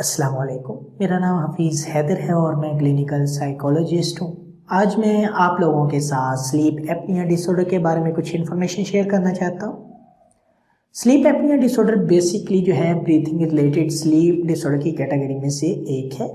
अस्सलाम वालेकुम। मेरा नाम हफीज़ हैदर है और मैं क्लिनिकल साइकोलॉजिस्ट हूँ। आज मैं आप लोगों के साथ स्लीप एपनिया डिसऑर्डर के बारे में कुछ इन्फॉर्मेशन शेयर करना चाहता हूँ। स्लीप एपनिया डिसऑर्डर बेसिकली जो है ब्रीथिंग रिलेटेड स्लीप डिसऑर्डर की कैटेगरी में से एक है।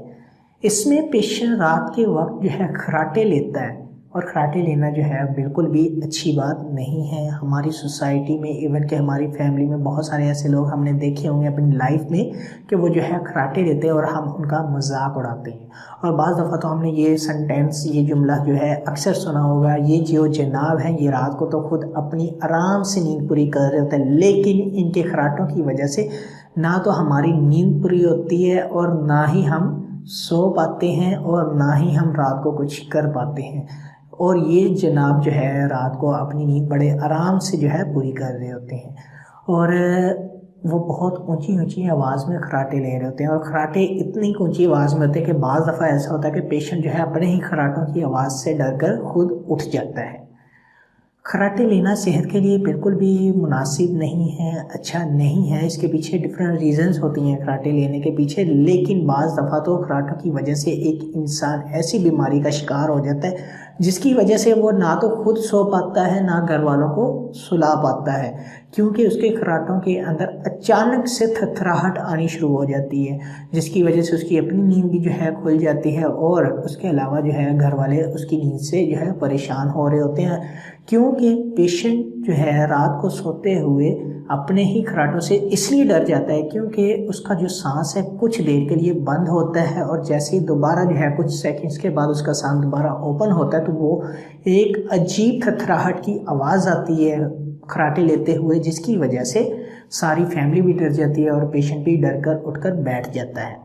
इसमें पेशेंट रात के वक्त जो है खर्राटे लेता है और खर्राटे लेना जो है बिल्कुल भी अच्छी बात नहीं है। हमारी सोसाइटी में इवन कि हमारी फैमिली में बहुत सारे ऐसे लोग हमने देखे होंगे अपनी लाइफ में कि वो जो है खर्राटे लेते हैं और हम उनका मजाक उड़ाते हैं। और बाज़ दफ़ा तो हमने ये सेंटेंस, ये जुमला जो है अक्सर सुना होगा, ये जो जनाब हैं ये रात को तो खुद अपनी आराम से नींद पूरी कर रहे होते हैं, लेकिन इनके खर्राटों की वजह से ना तो हमारी नींद पूरी होती है और ना ही हम सो पाते हैं और ना ही हम रात को कुछ कर पाते हैं। और ये जनाब जो है रात को अपनी नींद बड़े आराम से जो है पूरी कर रहे होते हैं और वो बहुत ऊंची ऊंची आवाज़ में खर्राटे ले रहे होते हैं। और खर्राटे इतनी ऊंची आवाज़ में होते हैं कि बाज़ दफ़ा ऐसा होता है कि पेशेंट जो है अपने ही खर्राटों की आवाज़ से डरकर खुद उठ जाता है। खर्राटे लेना सेहत के लिए बिल्कुल भी मुनासिब नहीं है, अच्छा नहीं है। इसके पीछे डिफरेंट रीजंस होती हैं खर्राटे लेने के पीछे, लेकिन बाज़ दफ़ा तो खर्राटों की वजह से एक इंसान ऐसी बीमारी का शिकार हो जाता है जिसकी वजह से वो ना तो खुद सो पाता है ना घर वालों को सुला पाता है, क्योंकि उसके खर्राटों के अंदर अचानक से थरथराहट आनी शुरू हो जाती है जिसकी वजह से उसकी अपनी नींद भी जो है खुल जाती है और उसके अलावा जो है घर वाले उसकी नींद से जो है परेशान हो रहे होते हैं, क्योंकि पेशेंट जो है रात को सोते हुए अपने ही खर्राटों से इसलिए डर जाता है क्योंकि उसका जो सांस है कुछ देर के लिए बंद होता है और जैसे ही दोबारा जो है कुछ सेकंड्स के बाद उसका सांस दोबारा ओपन होता है तो वो एक अजीब थरथराहट की आवाज़ आती है खर्राटे लेते हुए, जिसकी वजह से सारी फैमिली भी डर जाती है और पेशेंट भी डर कर उठकर बैठ जाता है।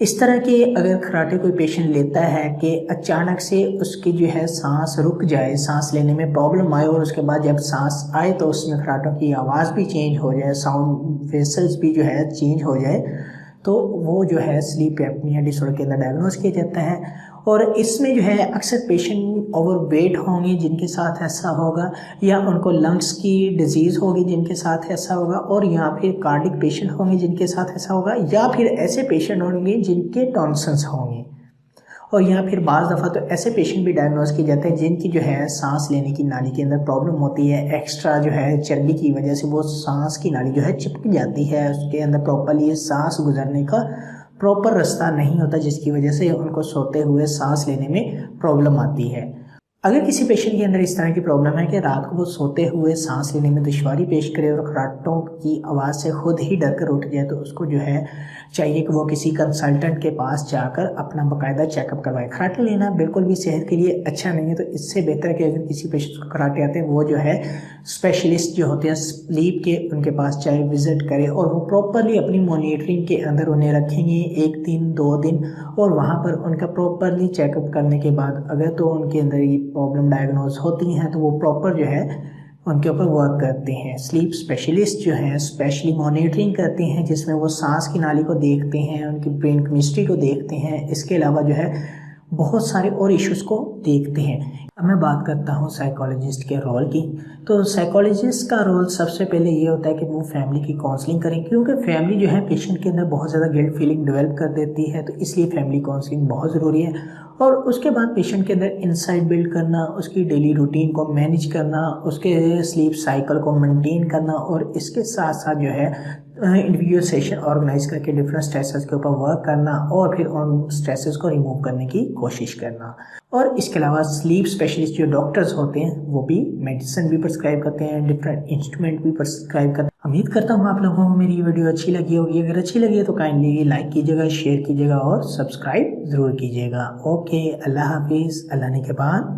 इस तरह के अगर खर्राटे कोई पेशेंट लेता है कि अचानक से उसकी जो है सांस रुक जाए, सांस लेने में प्रॉब्लम आए और उसके बाद जब सांस आए तो उसमें खर्राटों की आवाज़ भी चेंज हो जाए, साउंड वेसल्स भी जो है चेंज हो जाए, तो वो जो है स्लीप एपनिया डिसऑर्डर के अंदर डायग्नोज किया जाता है। और इसमें जो है अक्सर पेशेंट ओवरवेट होंगे जिनके साथ ऐसा होगा, या उनको लंग्स की डिजीज़ होगी जिनके साथ ऐसा होगा, और या फिर कार्डिक पेशेंट होंगे जिनके साथ ऐसा होगा, या फिर ऐसे पेशेंट होंगे जिनके टॉन्सिल्स होंगे, और या फिर बाज़ दफ़ा तो ऐसे पेशेंट भी डायग्नोज किए जाते हैं जिनकी जो है सांस लेने की नाली के अंदर प्रॉब्लम होती है। एक्स्ट्रा जो है चर्बी की वजह से वो सांस की नाली जो है चिपक जाती है, उसके अंदर प्रॉपरली सांस गुजरने का प्रॉपर रास्ता नहीं होता, जिसकी वजह से उनको सोते हुए सांस लेने में प्रॉब्लम आती है। अगर किसी पेशेंट के अंदर इस तरह की प्रॉब्लम है कि रात को वो सोते हुए सांस लेने में दुश्वारी पेश करे और खर्राटों की आवाज़ से खुद ही डर कर उठ जाए, तो उसको जो है चाहिए कि वो किसी कंसल्टेंट के पास जाकर अपना बाकायदा चेकअप करवाए। खर्राटे लेना बिल्कुल भी सेहत के लिए अच्छा नहीं है, तो इससे बेहतर है कि अगर किसी पेशेंट को खर्राटे आते हैं वो जो है स्पेशलिस्ट जो होते हैं स्लीप के, उनके पास चाहे विज़िट करे और वो प्रॉपरली अपनी मॉनिटरिंग के अंदर उन्हें रखेंगे 1 दिन 2 दिन, और वहाँ पर उनका प्रॉपरली चेकअप करने के बाद अगर तो उनके अंदर ये प्रॉब्लम डायग्नोज होती हैं तो वो प्रॉपर जो है उनके ऊपर वर्क करते हैं। स्लीप स्पेशलिस्ट जो हैं स्पेशली मॉनिटरिंग करते हैं जिसमें वो सांस की नाली को देखते हैं, उनकी ब्रेन केमिस्ट्री को देखते हैं, इसके अलावा जो है बहुत सारे और इश्यूज़ को देखते हैं। अब मैं बात करता हूँ साइकोलॉजिस्ट के रोल की। तो साइकोलॉजिस्ट का रोल सबसे पहले ये होता है कि वो फैमिली की काउंसलिंग करें, क्योंकि फैमिली जो है पेशेंट के अंदर बहुत ज़्यादा गिल्ट फीलिंग डेवलप कर देती है, तो इसलिए फैमिली काउंसलिंग बहुत ज़रूरी है। और उसके बाद पेशेंट के अंदर इंसाइट बिल्ड करना, उसकी डेली रूटीन को मैनेज करना, उसके स्लीप साइकिल को मेंटेन करना, और इसके साथ साथ जो है इंडिविजुअल सेशन ऑर्गेनाइज करके डिफरेंट स्ट्रेसेस के ऊपर वर्क करना और फिर उन स्ट्रेसेस को रिमूव करने की कोशिश करना। और इसके अलावा स्लीप स्पेशलिस्ट जो डॉक्टर्स होते हैं वो भी मेडिसिन भी प्रिस्क्राइब करते हैं, डिफरेंट इंस्ट्रूमेंट भी प्रिस्क्राइब करते हैं। उम्मीद करता हूँ आप लोगों को मेरी ये वीडियो अच्छी लगी होगी। अगर अच्छी लगी है तो काइंडली लाइक कीजिएगा, शेयर कीजिएगा और सब्सक्राइब ज़रूर कीजिएगा। ओके, अल्लाह हाफिज़, अल्लाह ने के बाद।